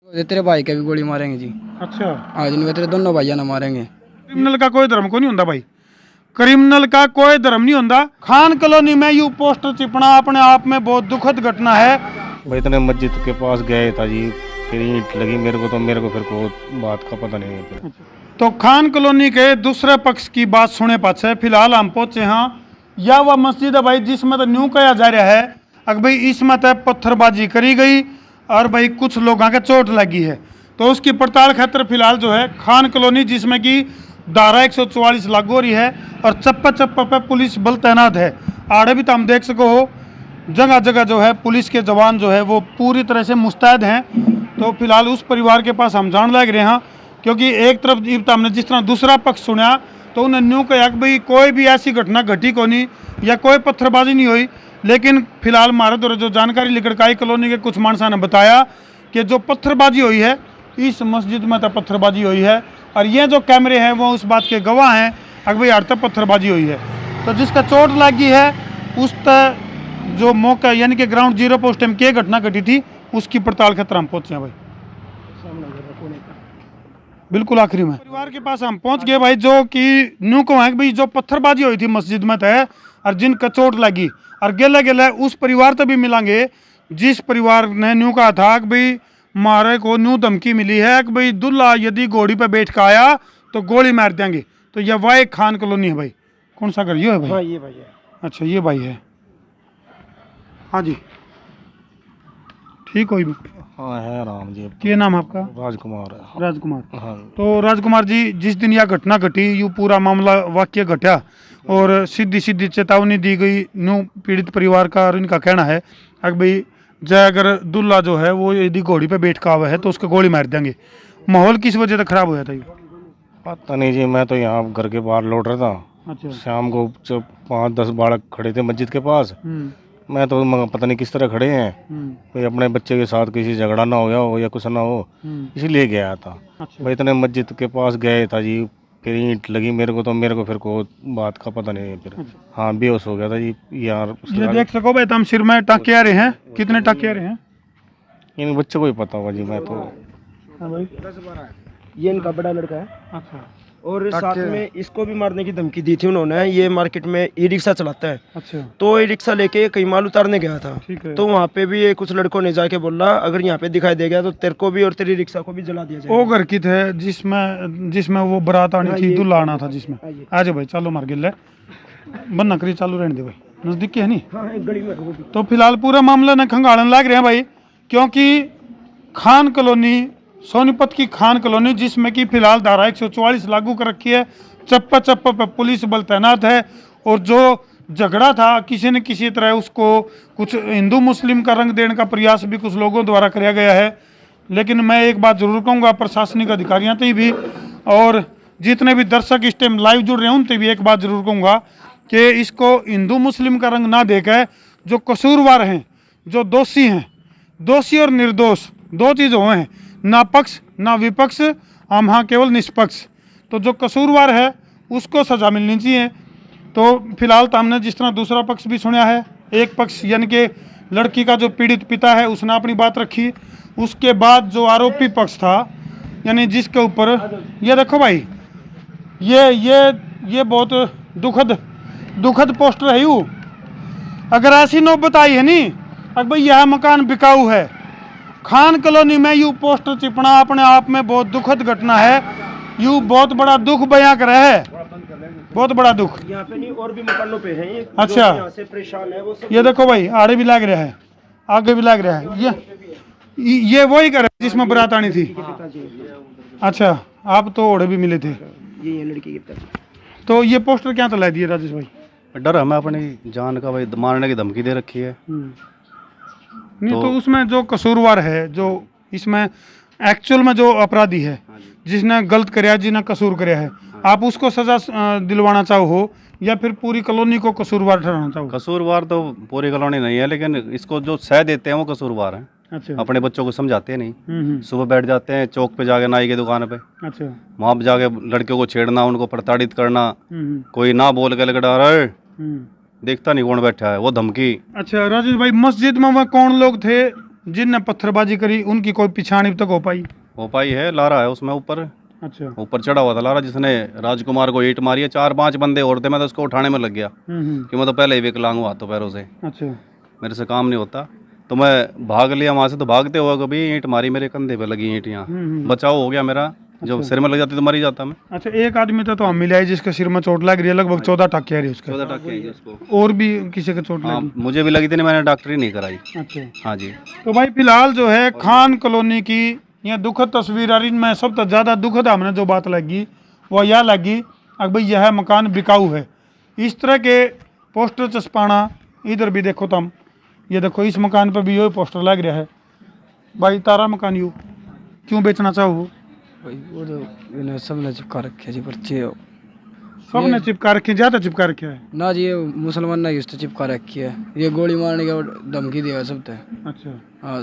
ये तेरे भाई के भी गोली मारेंगे जी। अच्छा, आज नहीं तेरे दोनों भाइया ना मारेंगे। क्रिमिनल का कोई धर्म को नहीं होता भाई, क्रिमिनल का कोई धर्म नहीं होता। खान कॉलोनी में यू पोस्टर चिपना अपने आप में बहुत दुखद घटना है। भाई इतने मस्जिद के पास गए था जी, फिर ईंट लगी मेरे को फिर को बात का पता नहीं है फिर। तो खान कॉलोनी के दूसरे पक्ष की बात सुने पाछे फिलहाल हम पहुंचे हाँ, या वह मस्जिद है भाई जिसमें तो न्यू कहा जा रहा है अगर भाई इसमें तो पत्थरबाजी करी गई और भाई कुछ लोगों के चोट लगी है। तो उसकी पड़ताल खातिर फिलहाल जो है खान कॉलोनी जिसमें कि धारा 144 लागू हो रही है और चप्पा चप्पा पे पुलिस बल तैनात है। आड़े भी तो हम देख सको हो जगह जगह जो है पुलिस के जवान जो है वो पूरी तरह से मुस्तैद हैं। तो फिलहाल उस परिवार के पास हम जान लग रहे हैं क्योंकि एक तरफ हमने जिस तरह दूसरा पक्ष सुना तो उन्हें न्यू कहा कि भाई कोई भी ऐसी घटना घटी को नहीं या कोई पत्थरबाजी नहीं हुई, लेकिन फिलहाल हमारे द्वारा जो जानकारी लिकड़काई कॉलोनी के कुछ मानसा ने बताया कि जो पत्थरबाजी हुई है इस मस्जिद में तो पत्थरबाजी हुई है और ये जो कैमरे हैं वो उस बात के गवाह हैं अगर भाई हर तक पत्थरबाजी हुई है। तो जिसका चोट लगी है उस तक जो मौका यानी कि ग्राउंड जीरो पर उस टाइम क्या घटना घटी थी उसकी पड़ताल खतरा हम पहुंचे हैं भाई। बिल्कुल आखिरी में परिवार के पास हम पहुंच गए भाई जो कि न्यू को है कि भाई जो पत्थरबाजी हुई थी मस्जिद में तय और जिनका चोट लगी और गेले गेले उस परिवार तक भी मिलेंगे जिस परिवार ने न्यू कहा था कि भाई मारे को न्यू धमकी मिली है कि भाई दुल्हा यदि घोड़ी पे बैठ कर आया तो गोली मार देंगे। तो यह वाई खान कॉलोनी है भाई। कौन सा घर ये है भाई? हाँ ये भाई है। अच्छा ये भाई है। हाँ जी ठीक हो भी। हाँ है राम जी। क्या नाम आपका? राजकुमार है। राजकुमार। हाँ तो राजकुमार जी जिस दिन यह घटना घटी यू पूरा मामला वाक्य घटा और सीधी सीधी चेतावनी दी गई न्यू पीड़ित परिवार का और इनका कहना है अगर भाई जय अगर दुल्ला जो है वो यदि घोड़ी पे बैठ का हुआ है तो उसको गोली मार देंगे। माहौल किस वजह से खराब होया था ये? पता नहीं जी, मैं तो यहाँ घर के बाहर लौट रहा था। अच्छा। शाम को जब 5-10 बालक खड़े थे मस्जिद के पास, मैं तो पता नहीं किस तरह खड़े हैं, कोई अपने बच्चे के साथ किसी झगड़ा ना हो गया हो या कुछ ना हो इसलिए गया था। अच्छा। भाई इतने मस्जिद के पास गए था जी, फिर ईंट लगी मेरे को फिर को बात का पता नहीं है फिर। हाँ बेहोश हो गया था जी यार। ये देख सको भाई हम सिर में टाके आ रहे हैं। कितने टाके आ रहे हैं? इन बच्चों को ही पता होगा जी। मैं तो ये इनका बड़ा लड़का है। अच्छा। और साथ में इसको भी मारने की धमकी दी थी उन्होंने। ये मार्केट में ई रिक्शा चलाता है। अच्छा। तो ई रिक्शा लेके कहीं माल उतारने गया था। ठीक है। तो वहाँ पे भी ये कुछ लड़कों ने जाके बोला अगर यहाँ पे दिखाई दे गया तो तेरे को भी और तेरी रिक्शा को भी जला दिया जाएगा। वो घर की थे जिसमें वो बारात आनी थी, दूल्हा आना था जिसमें। आ जाओ भाई चलो मार गिल्ले बनना करी चालू रहने दे भाई, नजदीक के है नहीं। हाँ, एक गली में वो भी। तो फिलहाल पूरा मामला न खंगाड़न लग रहे हैं भाई क्योंकि खान कॉलोनी सोनीपत की खान कॉलोनी जिसमें कि फिलहाल धारा 144 लागू कर रखी है, चप्पा चप्पा पर पुलिस बल तैनात है और जो झगड़ा था किसी न किसी तरह उसको कुछ हिंदू मुस्लिम का रंग देने का प्रयास भी कुछ लोगों द्वारा किया गया है। लेकिन मैं एक बात जरूर कहूँगा प्रशासनिक अधिकारियों तक भी और जितने भी दर्शक इस टाइम लाइव जुड़ रहे हैं उनसे भी एक बात जरूर कहूँगा कि इसको हिंदू मुस्लिम का रंग ना देकर जो कसूरवार हैं, जो दोषी हैं, दोषी और निर्दोष दो चीज़ हुए हैं, ना पक्ष ना विपक्ष, हम हाँ केवल निष्पक्ष। तो जो कसूरवार है उसको सजा मिलनी चाहिए। तो फिलहाल तो हमने जिस तरह दूसरा पक्ष भी सुना है, एक पक्ष यानी कि लड़की का जो पीड़ित पिता है उसने अपनी बात रखी, उसके बाद जो आरोपी पक्ष था यानी जिसके ऊपर ये देखो भाई ये बहुत दुखद पोस्टर है यू। अगर ऐसी नौबत आई है नी अगर भाई यह मकान बिकाऊ है खान कॉलोनी में यू पोस्टर चिपना अपने आप में बहुत दुखद घटना है। यू बहुत बड़ा दुख बयां कर रहा है, बहुत बड़ा दुख। यहाँ पे नहीं और भी मकानों पे हैं ये। अच्छा। यहाँ से परेशान है वो सब। ये देखो भाई आड़े भी लग रहा है, आगे भी लग रहा है। ये वही कर जिसमें बारात आनी थी। अच्छा आप तो ओढ़े भी मिले थे। ये लड़की के। तो ये पोस्टर क्या चला दिए राजेश भाई? डर हमें अपनी जान का भाई, मारने की धमकी दे रखी है। नहीं तो उसमें जो कसूरवार है, जो इसमें एक्चुअल में जो अपराधी है जिसने गलत कराया, जिसने कसूर कराया है, आप उसको सजा दिलवाना चाहो या फिर पूरी कॉलोनी को कसूरवार ठहराना चाहो? कसूरवार तो पूरी कॉलोनी नहीं है, लेकिन इसको जो सह देते हैं वो कसूरवार हैं। अच्छा। अपने बच्चों को समझाते नहीं। सुबह बैठ जाते हैं चौक पे जाके नाई की दुकान पे। अच्छा। वहां पे जाके लड़कियों को छेड़ना, उनको प्रताड़ित करना, कोई ना बोल के लगा रहा देखता नहीं कौन बैठा है, वो धमकी। अच्छा राजेश भाई मस्जिद में वह कौन लोग थे जिनने पत्थरबाजी करी उनकी कोई पिछाड़ी अब तक हो पाई? हो पाई है, लारा है उसमें ऊपर, अच्छा। ऊपर चढ़ा हुआ था लारा, जिसने राजकुमार को ईंट मारी है। 4-5 बंदे और थे, मैं तो उसको उठाने में लग गया कि मैं तो पहले ही विकलांग हूँ हाथों पैरों से, अच्छा। मेरे से काम नहीं होता। तो मैं भाग लिया वहाँ से, तो भागते हुए कभी ईंट मारी, मेरे कंधे पे लगी ईंट यहाँ, बचाव हो गया मेरा। जो सिर में लग जाती तो मर ही जाता मैं। अच्छा, एक आदमी तो हम मिला है जिसके सिर में चोट लग रही है, लगभग 14 टाके आ रही है उसके। 14 टाके हैं उसको। और भी किसी के चोट हाँ, लगी? मुझे भी लगी थी, मैंने डॉक्टरी नहीं कराई। अच्छा। हाँ जी। तो भाई फिलहाल जो है खान कॉलोनी की यह दुखद तस्वीर आ रही, में सबसे ज्यादा दुखद हमने जो बात लगी वो यह लगी अब भाई यह मकान बिकाऊ है। इस तरह के पोस्टर चस्पाना, इधर भी देखो तुम, ये देखो इस मकान पर भी यही पोस्टर लग रहा है। भाई तारा मकान यू क्यों बेचना चाहो? भाई वो तो इन्हें सबने चिपका रखे जी पर्चे। सबने चिपका रखे, ज्यादा चिपका रखे है ना जी, ये मुसलमान ने इस चिपका रखी है, ये गोली मारने का धमकी दिया सब ते। अच्छा। हाँ,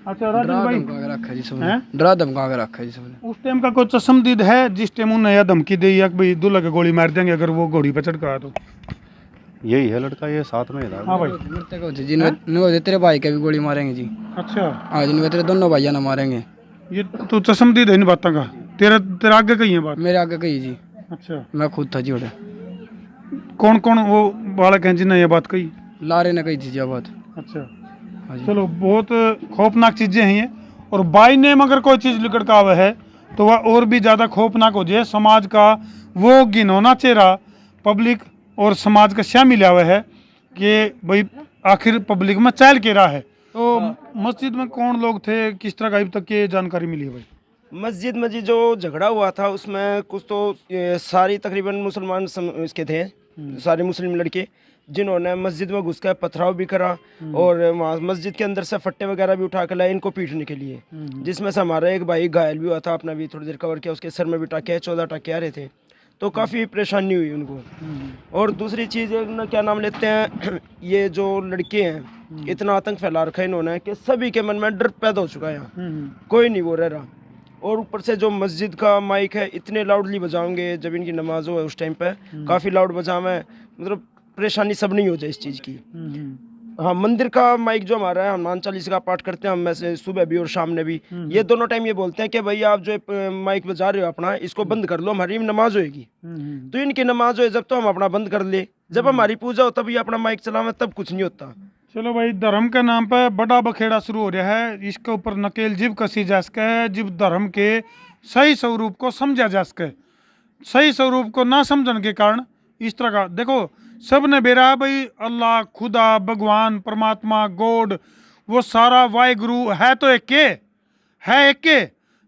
अच्छा राजेश डरा भाई, धमका के रखा है जी सबने, हैं? डरा धमका के रखा है जी सबने। उस टाइम का कोई चश्मदीद है जिस टाइम उन्हें यह धमकी दी कि भाई दूल्हा के गोली मार देंगे अगर वो घोड़ी पे चढ़ तो? यही है लड़का, ये साथ में ही था। हाँ भाई। मरते को जिनमें तेरे भाई के भी गोली मारेंगे जी। अच्छा। हाँ, जिनमें तेरे दोनों भाइया ना मारेंगे। ये तू चश्मदीद है इन बातों का? तेरा आगे कही है बात? मेरे आगे कही जी, अच्छा। मैं खुद था जी उड़े। कौन कौन वो बालक हैं जिन्हें ये बात कही? लारे ने कही थी जी बात। अच्छा। हाँ जी। चलो, बहुत खौफनाक चीजें हैं ये, और बाई नेम अगर कोई चीज लिकड़ का आवे है तो वह और भी ज्यादा खौफनाक हो जाए। समाज का वो घिनौना चेहरा पब्लिक और समाज का शामिल हुआ है कि भाई आखिर पब्लिक में चल के रहा है। तो मस्जिद में कौन लोग थे, किस तरह का अभी तक ये जानकारी मिली है भाई? मस्जिद में जी जो झगड़ा हुआ था उसमें कुछ तो सारी तकरीबन मुसलमान इसके थे, सारे मुस्लिम लड़के, जिन्होंने मस्जिद में घुस कर पथराव भी करा और वहाँ मस्जिद के अंदर से फट्टे वगैरह भी उठा कर लाए इनको पीटने के लिए, जिसमें से हमारा एक भाई घायल भी हुआ था, अपना भी थोड़ी देर कवर किया, उसके सर में भी टाके 14 टाके आ रहे थे, तो काफ़ी परेशानी हुई उनको। और दूसरी चीज़ ना, क्या नाम लेते हैं, ये जो लड़के हैं इतना आतंक फैला रखा है इन्होंने कि सभी के मन में डर पैदा हो चुका है यहाँ, कोई नहीं वो रह रहा। और ऊपर से जो मस्जिद का माइक है इतने लाउडली बजाओगे जब इनकी नमाज हो उस टाइम पे, काफ़ी लाउड बजावे, मतलब परेशानी सब नहीं हो जाए इस चीज़ की। हाँ, मंदिर का माइक जो हमारा है, हनुमान चालीसा का पाठ करते हैं हम, वैसे सुबह भी और शाम में भी, ये दोनों टाइम ये बोलते हैं कि भाई आप जो माइक बजा रहे हो अपना, इसको बंद कर लो, हमारी नमाज होएगी। तो इनकी नमाज हो जब तो हम अपना बंद कर ले, जब हमारी पूजा हो तब ये अपना माइक चलावे, तब कुछ नहीं होता। चलो भाई, धर्म के नाम पे बड़ा बखेड़ा शुरू हो रहा है, इसके ऊपर नकेल जिब कसी जा सके, जिब धर्म के सही स्वरूप को समझा जा सके। सही स्वरूप को ना समझने के कारण इस तरह का देखो, सब ने बेरा भाई अल्लाह, खुदा, भगवान, परमात्मा, गॉड, वो सारा वाहिगुरु है तो एक के,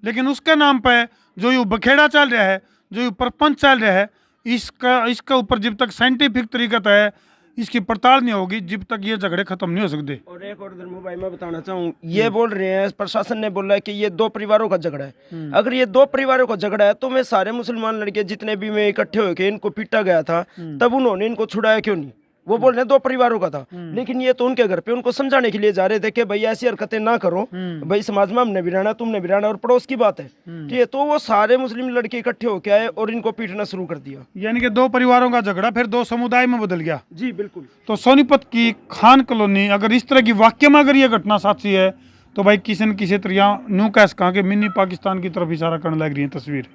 लेकिन उसके नाम पे जो ये बखेड़ा चल रहा है, जो ये प्रपंच चल रहा है, इसका ऊपर जब तक साइंटिफिक तरीका है इसकी पड़ताल नहीं होगी, जब तक ये झगड़े खत्म नहीं हो सकते। और एक और धर्मो भाई मैं बताना चाहूँ, ये बोल रहे हैं, प्रशासन ने बोला है कि ये 2 परिवारों का झगड़ा है। अगर ये 2 परिवारों का झगड़ा है तो मैं सारे मुसलमान लड़के जितने भी में इकट्ठे होकर इनको पीटा गया था, तब उन्होंने इनको छुड़ाया क्यों नहीं? वो बोल रहे हैं 2 परिवारों का था, लेकिन ये तो उनके घर पे उनको समझाने के लिए जा रहे थे कि भाई ऐसी हरकतें ना करो, भाई समाज में हमने भी रहना, तुमने भी रहना, और पड़ोस की बात है, ठीक है। तो वो सारे मुस्लिम लड़के इकट्ठे होके आए और इनको पीटना शुरू कर दिया। यानी कि 2 परिवारों का झगड़ा फिर 2 समुदाय में बदल गया। जी बिल्कुल। तो सोनीपत की खान कॉलोनी अगर इस तरह की वाक्य में अगर ये घटना साची है तो भाई किसी न किसी तरह न्यू कैस कहा कि मिनी पाकिस्तान की तरफ इशारा करने लग रही है तस्वीर।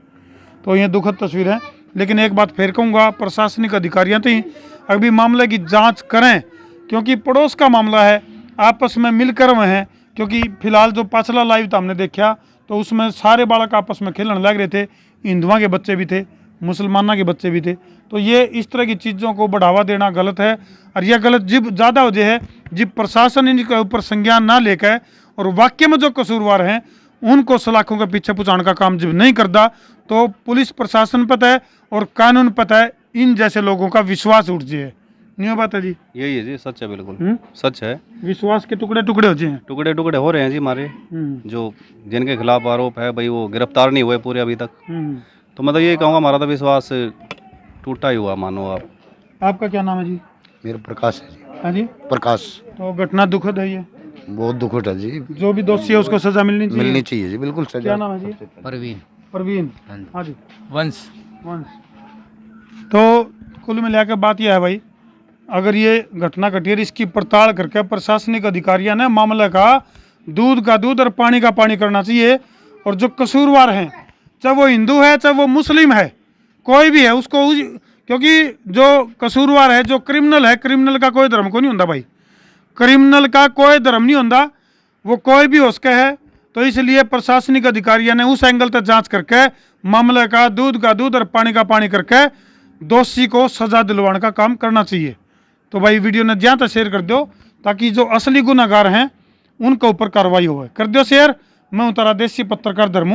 तो ये दुखद तस्वीर है, लेकिन एक बात फिर कहूँगा, प्रशासनिक अधिकारियों तो अभी मामले की जांच करें, क्योंकि पड़ोस का मामला है, आपस में मिलकर वह हैं। क्योंकि फिलहाल जो पाछला लाइव तो हमने देखा तो उसमें सारे बालक आपस में खेलने लग रहे थे, हिंदुओं के बच्चे भी थे, मुसलमानों के बच्चे भी थे। तो ये इस तरह की चीज़ों को बढ़ावा देना गलत है, और यह गलत जब ज़्यादा हो जाए है जब प्रशासन इनके ऊपर संज्ञान ना लेकर और वाक्य में जो कसूरवार हैं उनको सलाखों के पीछे पहुँचाने का काम जब नहीं करता तो पुलिस प्रशासन पता है और कानून पता है, इन जैसे लोगों का विश्वास उठ जाए। नहीं बात है जी? यही है जी, सच है, बिल्कुल सच है। विश्वास के टुकड़े टुकड़े हो जाए, टुकड़े टुकड़े हो रहे हैं जी हमारे, जो जिनके खिलाफ आरोप है भाई वो गिरफ्तार नहीं हुए पूरे अभी तक। तो मैं तो ये कहूँगा हमारा तो विश्वास टूटा ही हुआ मानो आप। आपका क्या नाम है जी? मेरा प्रकाश है जी। हाँ जी, प्रकाश। तो घटना दुखद है, ये बहुत दुखद है जी। जो भी दोषी है उसको सजा मिलनी चाहिए जी, बिल्कुल सजा। क्या नाम है जी? परवीन। हाँ जी, वंश। तो कुल मिलाकर बात यह है भाई, अगर ये घटना घटी है इसकी पड़ताल करके प्रशासनिक अधिकारियों ने मामले का दूध का दूध और पानी का पानी करना चाहिए। और जो कसूरवार हैं, चाहे वो हिंदू है चाहे वो मुस्लिम है, कोई भी है, उसको क्योंकि जो कसूरवार है, जो क्रिमिनल है, क्रिमिनल का कोई धर्म को नहीं होता भाई, क्रिमिनल का कोई धर्म नहीं होता, वो कोई भी हो सके है। तो इसलिए प्रशासनिक अधिकारियों ने उस एंगल तक जांच करके मामले का दूध और पानी का पानी करके दोषी को सजा दिलवाने का काम करना चाहिए। तो भाई वीडियो ने ज्यादा शेयर कर दो ताकि जो असली गुनाहगार हैं उनके ऊपर कार्रवाई हो। कर दो शेयर। मैं उतारा देसी पत्रकार धर्मू।